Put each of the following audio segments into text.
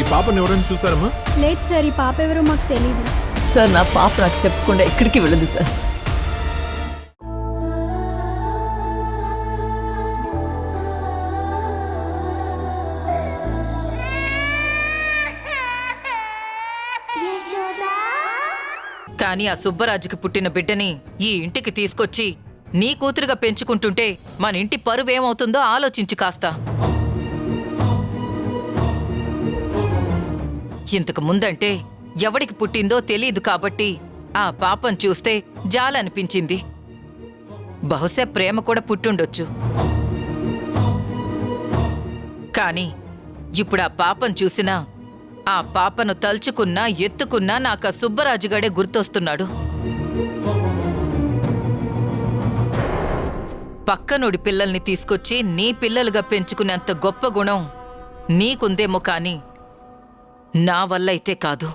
ఈ పాపని ఎవరైనా చూసారమ్మా? లేదు సార్, ఈ పాప ఎవరో మాకు తెలీదు సార్. నా పాప నాకు చెప్పకుండా ఎక్కడికి వెళ్ళదు సార్. కానీ ఆ సుబ్బరాజుకి పుట్టిన బిడ్డని ఈ ఇంటికి తీసుకొచ్చి నీ కూతురుగా పెంచుకుంటుంటే మన ఇంటి పరువేమవుతుందో ఆలోచించు కాస్త. ఇంతకు ముందంటే ఎవడికి పుట్టిందో తెలీదు కాబట్టి ఆ పాపం చూస్తే జాలనిపించింది. బహుశా ప్రేమ కూడా పుట్టుండొచ్చు. కాని ఇప్పుడు ఆ పాపం చూసినా ఆ పాపను తలుచుకున్నా ఎత్తుకున్నా నాకు ఆ సుబ్బరాజుగాడే గుర్తొస్తున్నాడు. పక్కనుడి పిల్లల్ని తీసుకొచ్చి నీ పిల్లలుగా పెంచుకునేంత గొప్ప గుణం నీకుందేమో కాని నా వల్ల అయితే కాదు.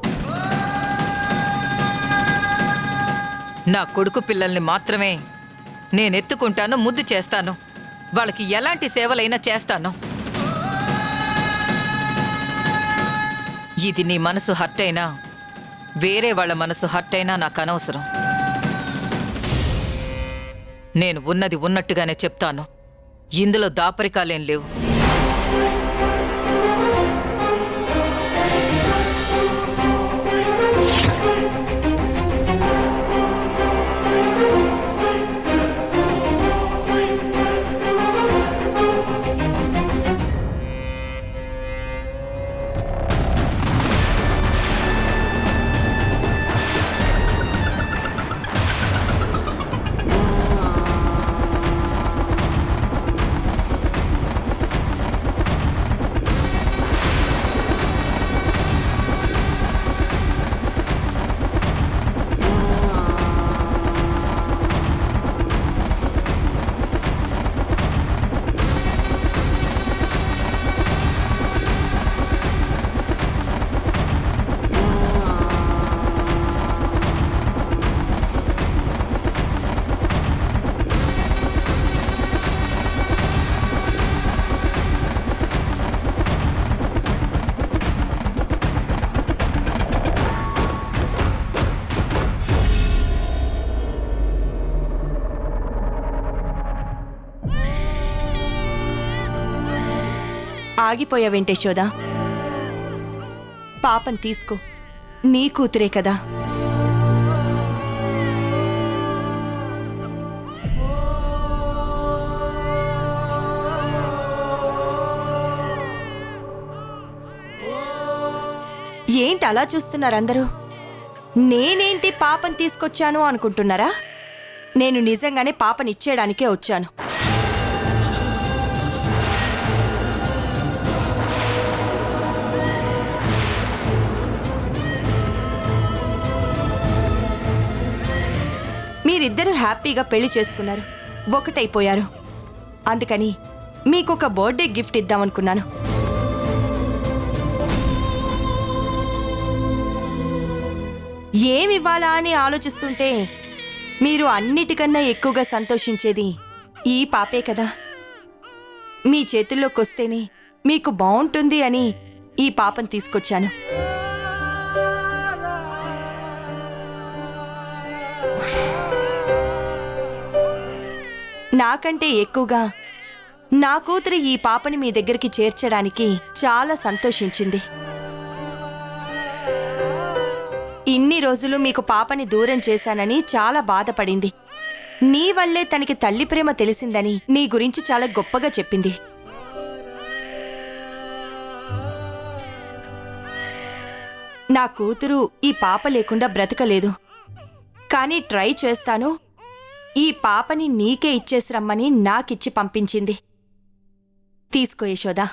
నా కొడుకు పిల్లల్ని మాత్రమే నేనెత్తుకుంటాను, ముద్దు చేస్తాను, వాళ్ళకి ఎలాంటి సేవలైనా చేస్తాను. ఇది నీ మనసు హర్ట్ అయినా వేరే వాళ్ళ మనసు హర్ట్ అయినా నాకు అనవసరం. నేను ఉన్నది ఉన్నట్టుగానే చెప్తాను. ఇందులో దాపరికాలేం లేవు. ఆగిపోయా వెంకటేశోదా? పాపం తీసుకో, నీ కూతురే కదా. ఏంటి అలా చూస్తున్నారు అందరూ? నేనేంటి పాపం తీసుకొచ్చాను అనుకుంటున్నారా? నేను నిజంగానే పాపనిచ్చేయడానికే వచ్చాను. మీరిద్దరూ హ్యాపీగా పెళ్లి చేసుకున్నారు, ఒకటైపోయారు. అందుకని మీకొక బర్త్డే గిఫ్ట్ ఇద్దామనుకున్నాను. ఏమివ్వాలా అని ఆలోచిస్తుంటే మీరు అన్నిటికన్నా ఎక్కువగా సంతోషించేది ఈ పాపే కదా. మీ చేతుల్లోకి వస్తేనే మీకు బాగుంటుంది అని ఈ పాపను తీసుకొచ్చాను. నాకంటే ఎక్కువగా నా కూతురు ఈ పాపని మీ దగ్గరికి చేర్చడానికి చాలా సంతోషించింది. ఇన్ని రోజులు మీకు పాపని దూరం చేశానని చాలా బాధపడింది. నీ వల్లే తనకి తల్లి ప్రేమ తెలిసిందని నీ గురించి చాలా గొప్పగా చెప్పింది. నా కూతురు ఈ పాప లేకుండా బ్రతకలేదు. కానీ ట్రై చేస్తాను, ఈ పాపని నీకే ఇచ్చేసిరమ్మని నాకిచ్చి పంపించింది. తీసుకో యశోదా.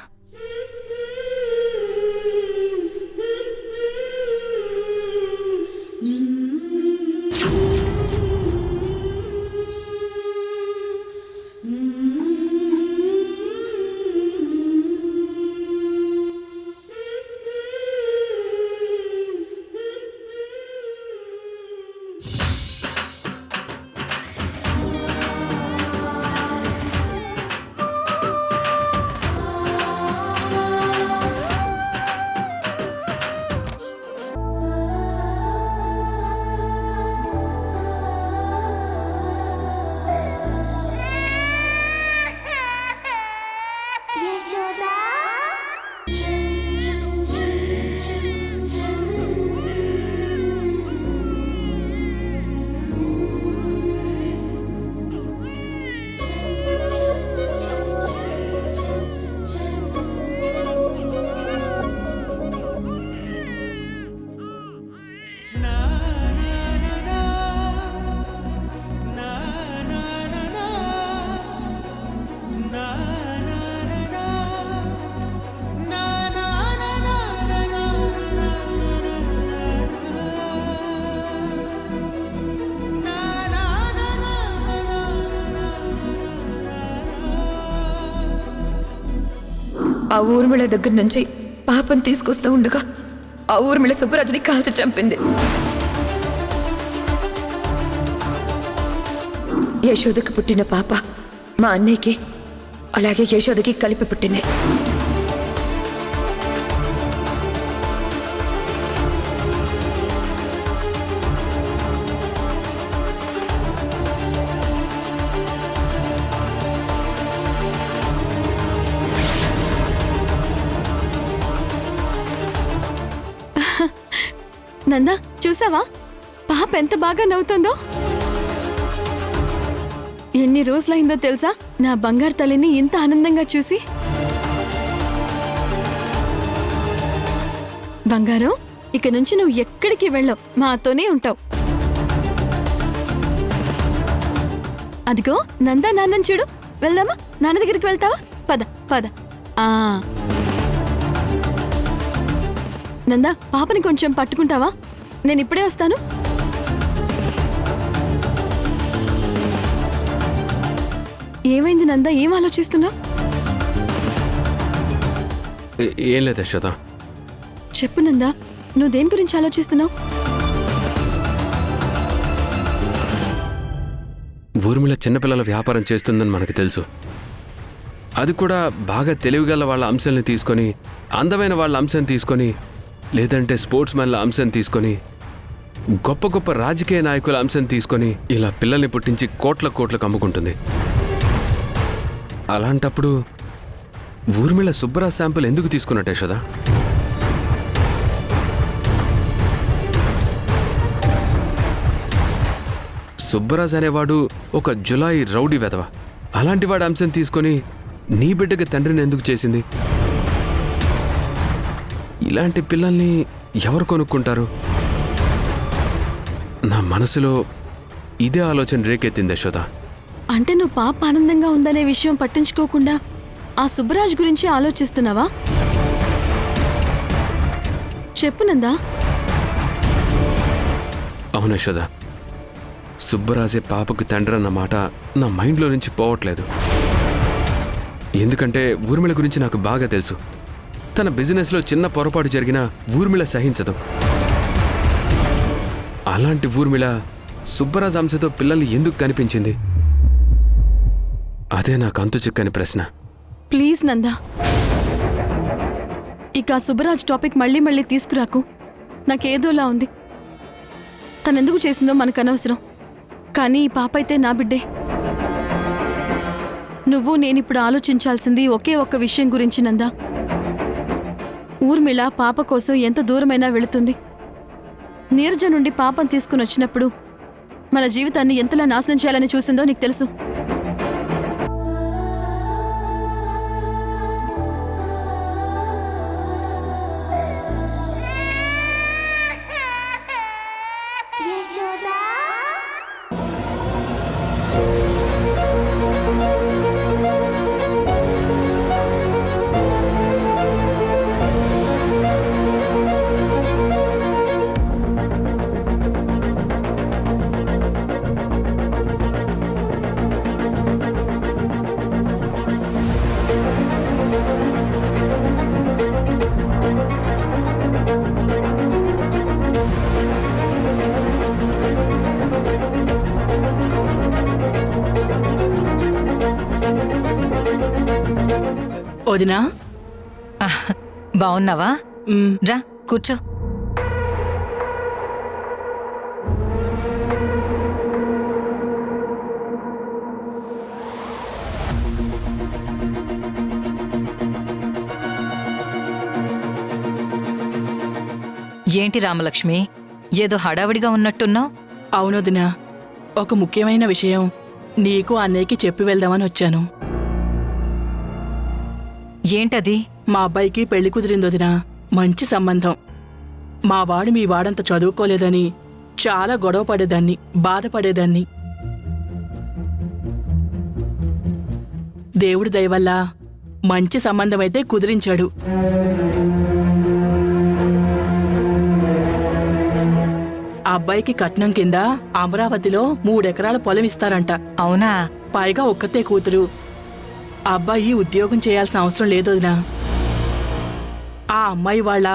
ఆ ఊర్మిళ దగ్గర నుంచి పాపం తీసుకొస్తూ ఉండగా ఆ ఊర్మిళ సుబ్బరాజుని కాల్చి చంపింది. యశోదకి పుట్టిన పాప మా అన్నయ్యకి అలాగే యశోదకి కలిపి పుట్టింది. నందా చూసావా పాప ఎంత బాగా నవ్వుతుందో? ఎన్ని రోజులైందో తెలుసా నా బంగారు తల్లిని ఇంత ఆనందంగా చూసి. బంగారం, ఇక నుంచి నువ్వు ఎక్కడికి వెళ్ళవు, మాతోనే ఉంటావు. అదిగో నందా నాన్నని చూడు. వెళ్దామా? నాన్న దగ్గరికి వెళ్తావా? పద పద. ఆ నందా, పాపని కొంచెం పట్టుకుంటావా? నేను ఇప్పుడే వస్తాను. ఏమైంది నందా, ఏం ఆలోచిస్తున్నావు? ఏం లేదు యశోద. చెప్పు నందా, నువ్వు దేని గురించి ఆలోచిస్తున్నావు? ఊర్మిళ చిన్నపిల్లల వ్యాపారం చేస్తుందని మనకు తెలుసు. అది కూడా బాగా తెలివిగల వాళ్ళ అంశాలను తీసుకొని, అందమైన వాళ్ళ అంశాన్ని తీసుకొని, లేదంటే స్పోర్ట్స్ మ్యాన్ల అంశాన్ని తీసుకొని, గొప్ప గొప్ప రాజకీయ నాయకుల అంశాన్ని తీసుకొని ఇలా పిల్లల్ని పుట్టించి కోట్లకు అమ్ముకుంటుంది. అలాంటప్పుడు ఊర్మిళ సుబ్బరాజ్ శాంపుల్ ఎందుకు తీసుకున్నట్టు యశోద? సుబ్బరాజ్ అనేవాడు ఒక జులాయి రౌడీ వెధవ. అలాంటి వాడి అంశం తీసుకొని నీ బిడ్డకి తండ్రిని ఎందుకు చేసింది? ఇలాంటి పిల్లల్ని ఎవరు కొనుక్కుంటారు? నా మనసులో ఇదే ఆలోచన రేకెత్తింది యశోద. అంటే నువ్వు పాప ఆనందంగా ఉందనే విషయం పట్టించుకోకుండా ఆ సుబ్బరాజ్ గురించి ఆలోచిస్తున్నావా? చెప్పు నందా. అవును యశోద, సుబ్బరాజే పాపకు తండ్రి అన్న మాట నా మైండ్లో నుంచి పోవట్లేదు. ఎందుకంటే ఊర్మిళ గురించి నాకు బాగా తెలుసు. తన బిజినెస్లో చిన్న పొరపాటు జరిగినా ఊర్మిళ సహించదు. అలాంటి ఊర్మిళ సుబ్బరాజ్ అంశతో పిల్లల్ని ఎందుకు కనిపించింది? అదే నాకు అంతు చిక్కని ప్రశ్న. ప్లీజ్ నందా, ఇక ఆ సుబ్బరాజ్ టాపిక్ మళ్ళీ మళ్ళీ తీసుకురాకు. నాకేదోలా ఉంది. తనెందుకు చేసిందో మనకు అనవసరం. కానీ ఈ పాప అయితే నా బిడ్డే. నువ్వు నేనిప్పుడు ఆలోచించాల్సింది ఒకే ఒక్క విషయం గురించి నందా. ఊర్మిళ పాప కోసం ఎంత దూరమైనా వెళుతుంది. నీరజ నుండి పాపం తీసుకుని వచ్చినప్పుడు మన జీవితాన్ని ఎంతలా నాశనం చేయాలని చూసిందో నీకు తెలుసు. వదినా, బావున్నావా? రా కూర్చో. ఏంటి రామలక్ష్మి, ఏదో హడావిడిగా ఉన్నట్టున్నావు? అవునొదినా, ఒక ముఖ్యమైన విషయం నీకు అన్నయ్యకి చెప్పి వెళ్దామని వచ్చాను. ఏంటది? మా అబ్బాయికి పెళ్లి కుదిరిందొదినా, మంచి సంబంధం. మా వాడు మీ వాడంత చదువుకోలేదని చాలా గొడవ పడేదాన్ని, బాధపడేదాన్ని. దేవుడి దయవల్ల మంచి సంబంధమైతే కుదిరించాడు. ఆ అబ్బాయికి కట్నం కింద అమరావతిలో 3 ఎకరాల పొలం ఇస్తారంట. అవునా? పైగా ఒక్కతే కూతురు. ఆ అబ్బాయి ఉద్యోగం చేయాల్సిన అవసరం లేదొదినా. ఆ అమ్మాయి వాళ్ళ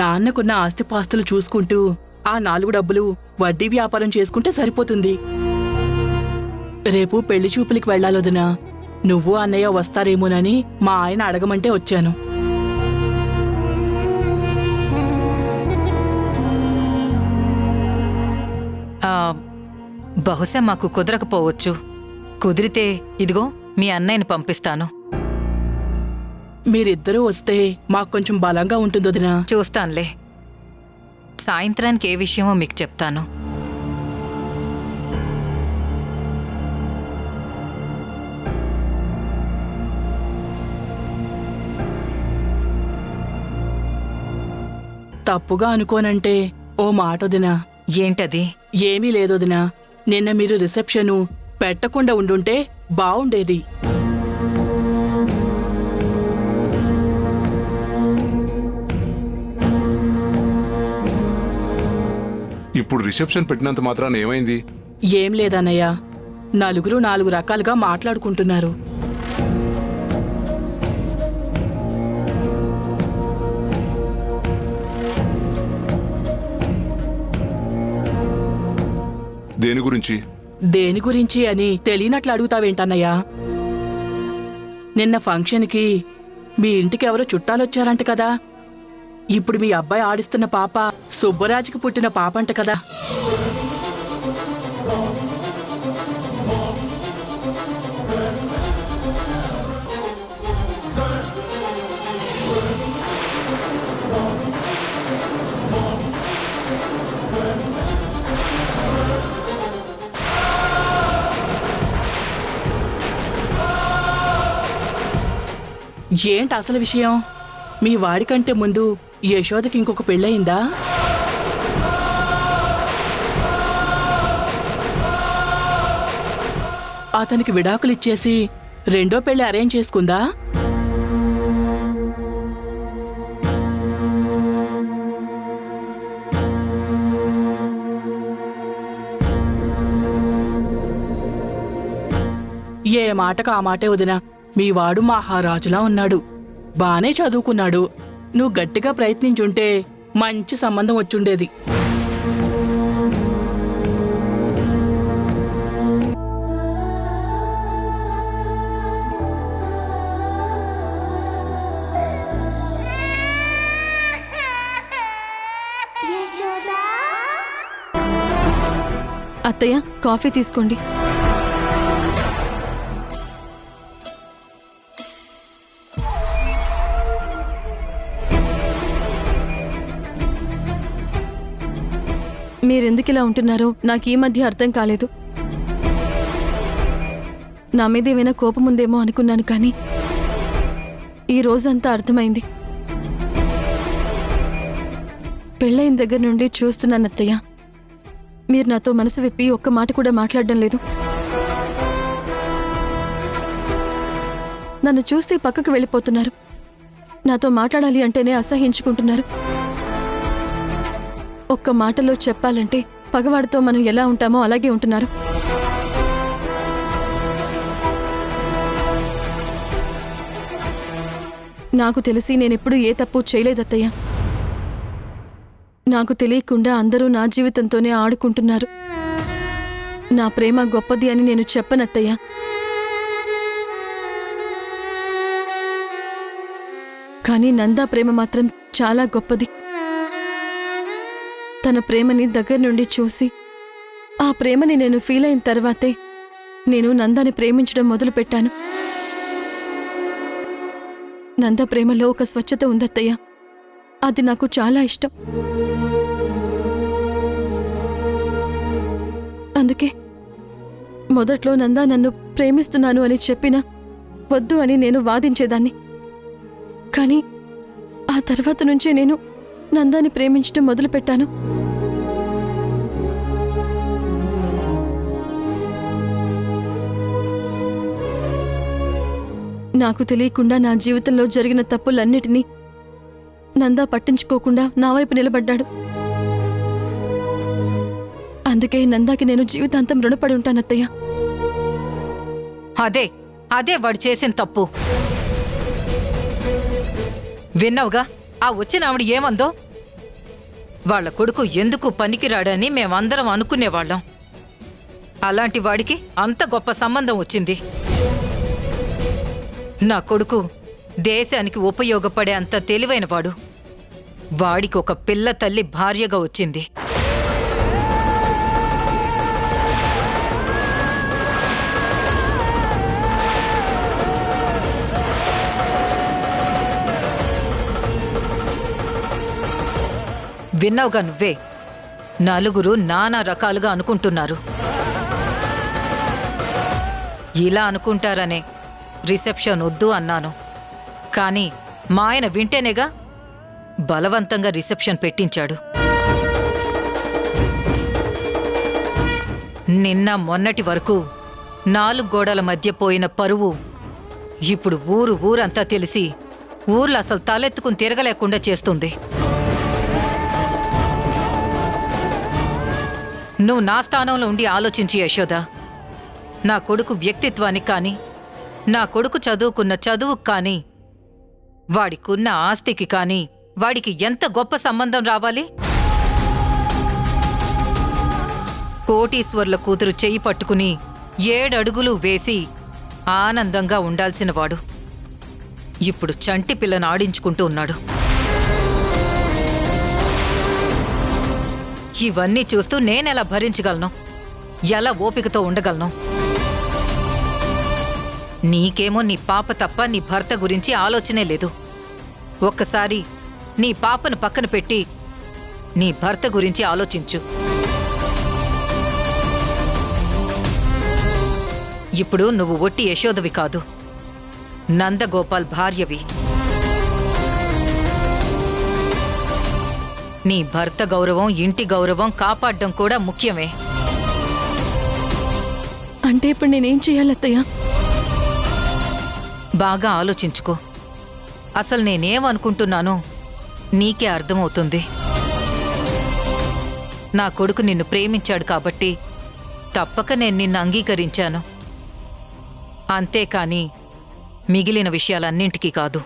నాన్నకున్న ఆస్తిపాస్తులు చూసుకుంటూ ఆ 4 డబ్బులు వడ్డీ వ్యాపారం చేసుకుంటే సరిపోతుంది. రేపు పెళ్లి చూపులకి వెళ్ళాలొదినా. నువ్వు అన్నయ్య వస్తారేమోనని మా ఆయన అడగమంటే వచ్చాను. ఆ, బహుశా మాకు కుదరకపోవచ్చు. కుదిరితే ఇదిగో మీ అన్నయ్యని పంపిస్తాను. మీరిద్దరూ వస్తే మాకు కొంచెం బలంగా ఉంటుందొదినా. చూస్తానులే. సాయంత్రానికి ఏ విషయమో మీకు చెప్తాను. తప్పుగా అనుకోనంటే ఓ మాటొదినా. ఏంటది? ఏమీ లేదొదినా, నిన్న మీరు రిసెప్షను పెట్టకుండా ఉండుంటే బావుండేది. ఇప్పుడు రిసెప్షన్ పెట్టినంత మాత్రాన ఏమైంది? ఏం లేదన్నయ్య, నలుగురు 4 రకాలుగా మాట్లాడుకుంటున్నారు. దేని గురించి? దేని గురించి అని తెలియనట్లు అడుగుతావేంటన్నయ్యా? నిన్న ఫంక్షన్కి మీ ఇంటికి ఎవరో చుట్టాలొచ్చారంట కదా. ఇప్పుడు మీ అబ్బాయి ఆడిస్తున్న పాప సుబ్బరాజుకి పుట్టిన పాపంట కదా. ఏంటి అసలు విషయం? మీ వాడికంటే ముందు యశోదకి ఇంకొక పెళ్ళయిందా? అతనికి విడాకులిచ్చేసి రెండో పెళ్లి అరేంజ్ చేసుకుందా? ఏ మాటకు ఆ మాటే వదినా. మీ వాడు మహారాజులా ఉన్నాడు, బానే చదువుకున్నాడు. నువ్వు గట్టిగా ప్రయత్నించుంటే మంచి సంబంధం వచ్చుండేది. అత్తయ్య, కాఫీ తీసుకోండి. మీరెందుకిలా ఉంటున్నారో నాకు ఈ మధ్య అర్థం కాలేదు. నా మీద ఏమైనా కోపం ఉందేమో అనుకున్నాను, కానీ ఈ రోజంతా అర్థమైంది. పెళ్ళైన దగ్గర నుండి చూస్తున్నాను అత్తయ్య, మీరు నాతో మనసు విప్పి ఒక్క మాట కూడా మాట్లాడడం లేదు. నన్ను చూస్తే పక్కకు వెళ్ళిపోతున్నారు. నాతో మాట్లాడాలి అంటేనే అసహించుకుంటున్నారు. ఒక్క మాటలో చెప్పాలంటే పగవాడితో మనం ఎలా ఉంటామో అలాగే ఉంటున్నారు. నాకు తెలిసి నేనెప్పుడూ ఏ తప్పు చేయలేదత్తయ్య. నాకు తెలియకుండా అందరూ నా జీవితంతోనే ఆడుకుంటున్నారు. నా ప్రేమ గొప్పది అని నేను చెప్పనత్తయ్య. కానీ నందా ప్రేమ మాత్రం చాలా గొప్పది. తన ప్రేమని దగ్గర నుండి చూసి ఆ ప్రేమని నేను ఫీల్ అయిన తర్వాతే నేను నందాని ప్రేమించడం మొదలుపెట్టాను. నంద ప్రేమలో ఒక స్వచ్ఛత ఉందత్తయ్య. అది నాకు చాలా ఇష్టం. అందుకే మొదట్లో నందా నన్ను ప్రేమిస్తున్నాను అని చెప్పినా వద్దు అని నేను వాదించేదాన్ని. కానీ ఆ తర్వాత నుంచే నేను నందాని ప్రేమించడం మొదలుపెట్టాను. నాకు తెలియకుండా నా జీవితంలో జరిగిన తప్పులన్నిటినీ నందా పట్టించుకోకుండా నా వైపు నిలబడ్డాడు. అందుకే నందాకి నేను జీవితాంతం రుణపడి ఉంటాను అత్తయ్య. అదే వాడు చేసిన తప్పు. విన్నావుగా ఆ వచ్చిన ఆవిడ ఏమందో? వాళ్ళ కొడుకు ఎందుకు పనికిరాడని మేమందరం అనుకునేవాళ్ళం. అలాంటి వాడికి అంత గొప్ప సంబంధం వచ్చింది. నా కొడుకు దేశానికి ఉపయోగపడే అంత తెలివైనవాడు. వాడికి ఒక పిల్ల తల్లి భార్యగా వచ్చింది. విన్నావుగా నువ్వే, నలుగురు నానా రకాలుగా అనుకుంటున్నారు. ఇలా అనుకుంటారనే రిసెప్షన్ వద్దు అన్నాను. కానీ మా ఆయన వింటేనేగా బలవంతంగా రిసెప్షన్ పెట్టించాడు. నిన్న మొన్నటి వరకు 4 గోడల మధ్య పోయిన పరువు ఇప్పుడు ఊరంతా తెలిసి ఊర్లో అసలు తలెత్తుకుని తిరగలేకుండా చేస్తుంది. నువ్వు నా స్థానంలో ఉండి ఆలోచించి యశోద, నా కొడుకు వ్యక్తిత్వానికి కానీ, నా కొడుకు చదువుకున్న చదువుకు కానీ, వాడికున్న ఆస్తికి కానీ వాడికి ఎంత గొప్ప సంబంధం రావాలి? కోటీశ్వర్ల కూతురు చెయ్యి పట్టుకుని 7 అడుగులు వేసి ఆనందంగా ఉండాల్సినవాడు ఇప్పుడు చంటి పిల్లను ఆడించుకుంటూ ఉన్నాడు. ఇవన్నీ చూస్తూ నేనెలా భరించగలను? ఎలా ఓపికతో ఉండగలను? నీకేమో నీ పాప తప్ప నీ భర్త గురించి ఆలోచనే లేదు. ఒక్కసారి నీ పాపను పక్కన పెట్టి నీ భర్త గురించి ఆలోచించు. ఇప్పుడు నువ్వు ఒట్టి యశోదవి కాదు, నందగోపాల్ భార్యవి. నీ భర్త గౌరవం, ఇంటి గౌరవం కాపాడడం కూడా ముఖ్యమే. అంటే ఇప్పుడు నేనేం చేయాలత్తయ్య? బాగా ఆలోచించుకో. అసలు నేనేమనుకుంటున్నానో నీకే అర్థమవుతుంది. నా కొడుకు నిన్ను ప్రేమించాడు కాబట్టి తప్పక నేను నిన్ను అంగీకరించాను. అంతేకాని మిగిలిన విషయాలన్నింటికీ కాదు.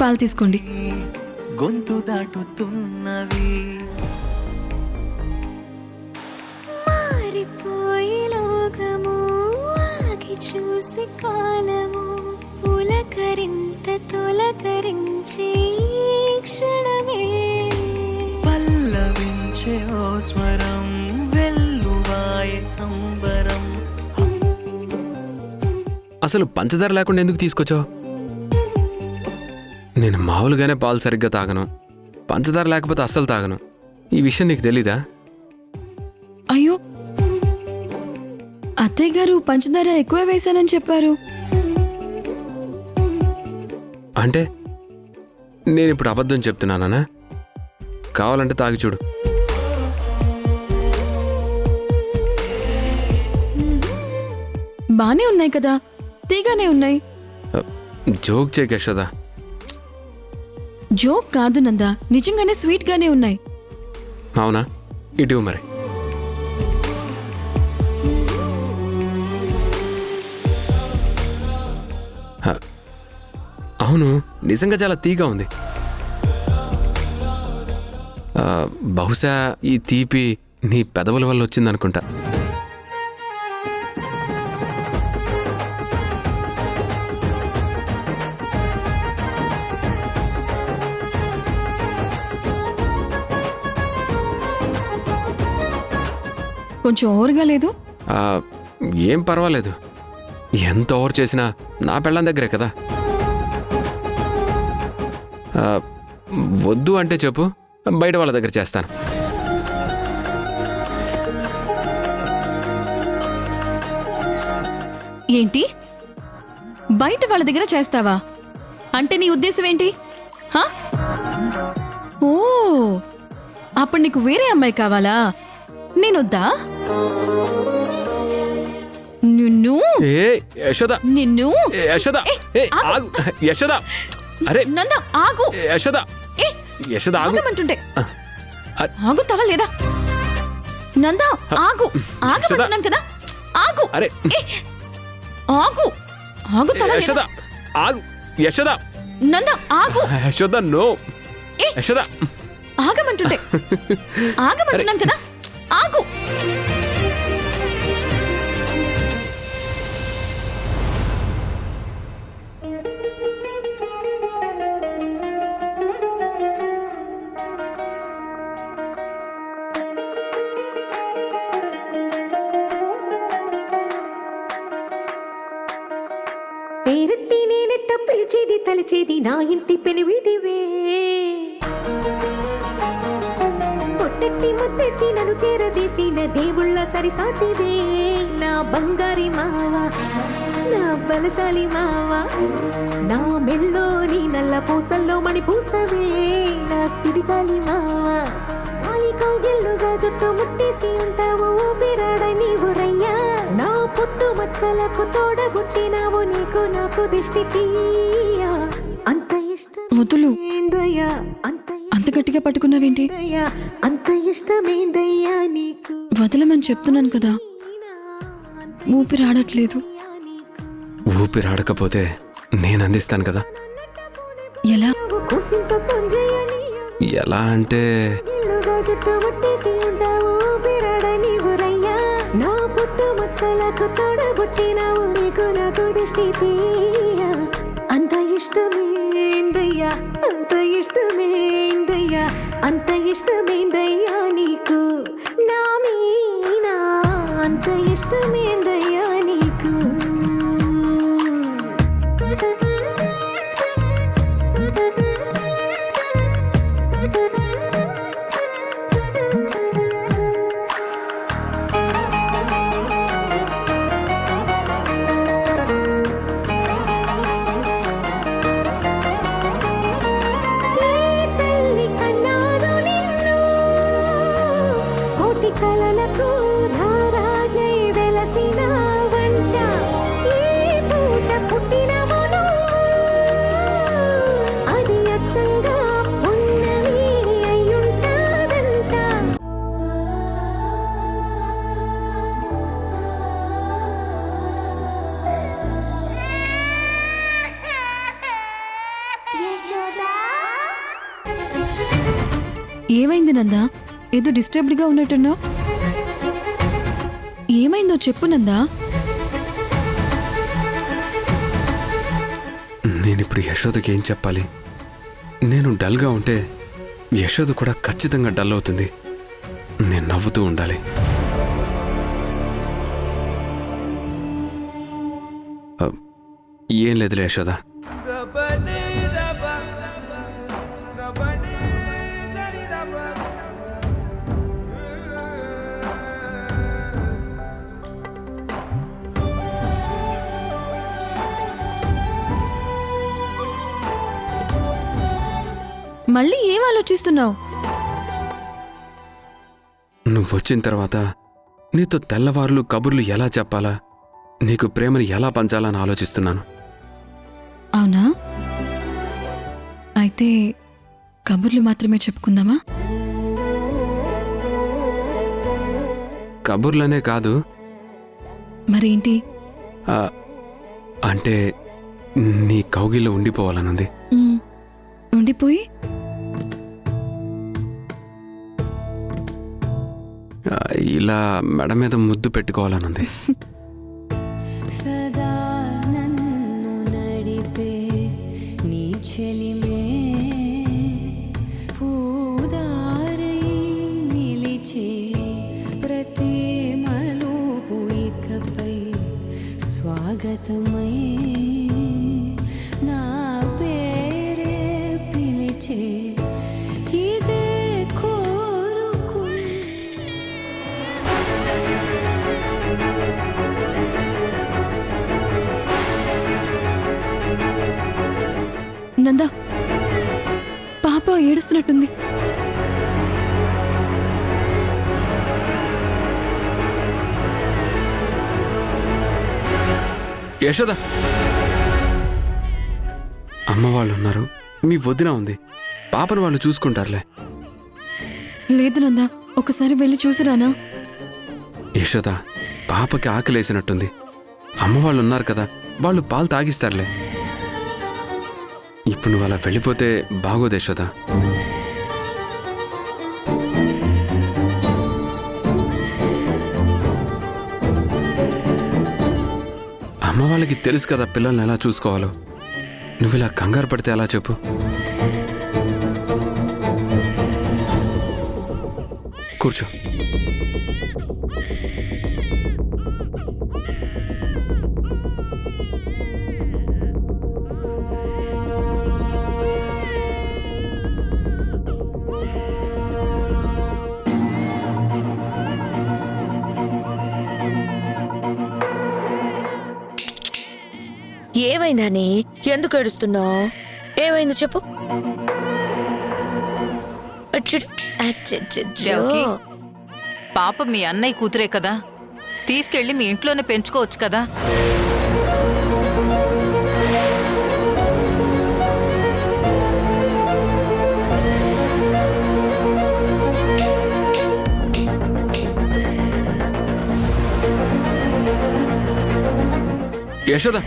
పాలు తీసుకోండి. గొంతు దాటుతున్నవి మారిపోయి లోకము ఆగి చూసి కాలము పులకరింత తొలకరించే క్షణమే పల్లవించే ఓ స్వరం వెల్లువాయ సంబరం. అసలు పంచదార లేకుండా ఎందుకు తీసుకొచ్చావు? నేను మామూలుగానే పాలు సరిగ్గా తాగను, పంచదార లేకపోతే అస్సలు తాగను. ఈ విషయం నీకు తెలీదా? అయ్యో, అత్తయ్య గారు పంచదార ఎక్కువ వేశానని చెప్పారు. అంటే నేను ఇప్పుడు అబద్ధం చెప్తున్నానా? కావాలంటే తాగి చూడు. బానే ఉన్నాయి కదా, తీగానే ఉన్నాయి. జోక్ చేయక యశోద. జోక్ కాదు నందా, నిజంగానే స్వీట్ గానే ఉన్నాయి. అవునా? ఇటు మరి. అవును, నిజంగా చాలా తీగా ఉంది. బహుశా ఈ తీపి నీ పెదవుల వల్ల వచ్చిందనుకుంటా. కొంచెం ఓవర్గా లేదు? ఆ, ఏం పర్వాలేదు. ఎంత ఓవర్ చేసినా నా పెళ్ళాం దగ్గరే కదా. ఆ, వద్దు అంటే చెప్పు, బయట వాళ్ళ దగ్గర చేస్తాను. ఏంటి, బయట వాళ్ళ దగ్గర చేస్తావా? అంటే నీ ఉద్దేశం ఏంటి? హా? ఓ, అప్పుడు నీకు వేరే అమ్మాయి కావాలా? నేనొద్దా? నిన్ను ఏ యశోద, నిన్ను ఏ యశోద, ఏ ఆగు యశోద. అరే నంద, ఆగు. ఏ యశోద, ఏ, యశోద ఆగు. ఆగమంటుంటే ఆగుతావా లేదా? నంద, ఆగు. ఆగమంటున్నాను కదా, ఆగు. అరే ఏ, ఆగు. ఆగుతావా యశోద, లేదా? ఆగు యశోద. నంద, ఆగు. యశోద నో. ఏ, యశోద ఆగమంటుంటే ఆగమంటున్నాను కదా, ఆగు. పేరట్టి నేనెట్ట పిలిచేది తలిచేది నా ఇంటి పెనివిటివే పొట్టెట్టి ముద్దెట్టి నన్ను చేరదీసిన దేవుళ్ళ సరిసాటివే నా బంగారి మావా నా బలశాలి మావా నా మెల్లోని నల్ల పూసల్లో మణి పూసవే నా సుడిగాలి మావా గాలి కౌగిల్లుగా జుట్టు ముట్టేసి ఉంటావు ఊపిరాడ నీవు రయ్యా నా పుట్టు మచ్చలకు తోడబుట్టినావు నీకు నాకు దిష్టి తీయా అంత ఇష్టం వదులు. ఏందయ్యా అంత గట్టిగా పట్టుకున్నావేంటి? అంత ఇష్టమేందయ్యా నీకు వదలమని చెప్తున్నాను కదా, ఊపిరాడట్లేదు. ఊపిరాడకపోతే నేను అందిస్తాను కదా. ఎలా? కోసింత పొంజయని ఎలా అంటే ఇల్లుగా జుట్టు ముట్టేసి ఉంటావు ఊపిరాడ నీవు రయ్యా నా పుట్టు మచ్చలకు తోడబుట్టినావు నీకు నాకు దిష్టి తీయా అంత ఇష్టమేందయ్యా అంత ఇష్టమేందయ్యా అంత ఇష్టమేందయ్యా నీకు నా మీనా అంత ఇష్టమేందయ్యా నీకు కలలకు రారాజై వెలసిన వంట ఈ పూట పుట్టినవు నువ్వు అది అచ్చంగా పున్నమి అయ్యుంటాదంట ఏమైంది నందా? ఏదో డిస్టర్బ్డ్గా ఉన్నట్టున్నావు. ఏమైందో చెప్పు నందా. నేనిప్పుడు యశోదకి ఏం చెప్పాలి? నేను డల్గా ఉంటే యశోద కూడా ఖచ్చితంగా డల్ అవుతుంది. నేను నవ్వుతూ ఉండాలి. ఏం లేదులే యశోద. మళ్ళీ ఏం ఆలోచిస్తున్నావు? నువ్వు వచ్చిన తర్వాత నీతో తెల్లవారులు కబుర్లు ఎలా చెప్పాలా, నీకు ప్రేమని ఎలా పంచాలా అని ఆలోచిస్తున్నాను. అవునా? అయితే కబుర్లు మాత్రమే చెప్పుకుందామా? కబుర్లనే కాదు, మరేంటి? అంటే నీ కౌగిల్లో ఉండిపోవాలనుంది. ఉండిపోయి ఇలా మెడ మీద ముద్దు పెట్టుకోవాలనుంది. సదా నన్ను నడిపే నీ చెలిమే పూదారై నిలిచే ప్రతి శాశ్వతమై నా పేరే పిలిచే ఇదే కోరుకు నందా పాప ఏడుస్తున్నట్టుంది. యశోద, అమ్మ వాళ్ళు ఉన్నారు, మీ వదిన ఉంది, పాపను వాళ్ళు చూసుకుంటారులే. లేదు నందా, ఒకసారి వెళ్ళి చూసిరానా? యశోద, పాపకి ఆకలేసినట్టుంది, అమ్మ వాళ్ళు ఉన్నారు కదా, వాళ్ళు పాలు తాగిస్తారులే. ఇప్పుడు నువ్వు అలా వెళ్ళిపోతే బాగోదు యశోద. అమ్మ వాళ్ళకి తెలుసు కదా పిల్లల్ని ఎలా చూసుకోవాలో. నువ్వు ఇలా కంగారు పడితే ఎలా చెప్పు? కూర్చో. ఏమైందని ఎందుకు ఏడుస్తున్నావు? ఏమైంది చెప్పు. అచ్చుడు, అచ్చచ్చచ్చో. దేవకి, పాప మీ అన్నయ్య కూతురే కదా, తీసుకెళ్ళి మీ ఇంట్లోనే పెంచుకోవచ్చు కదా. యశోద,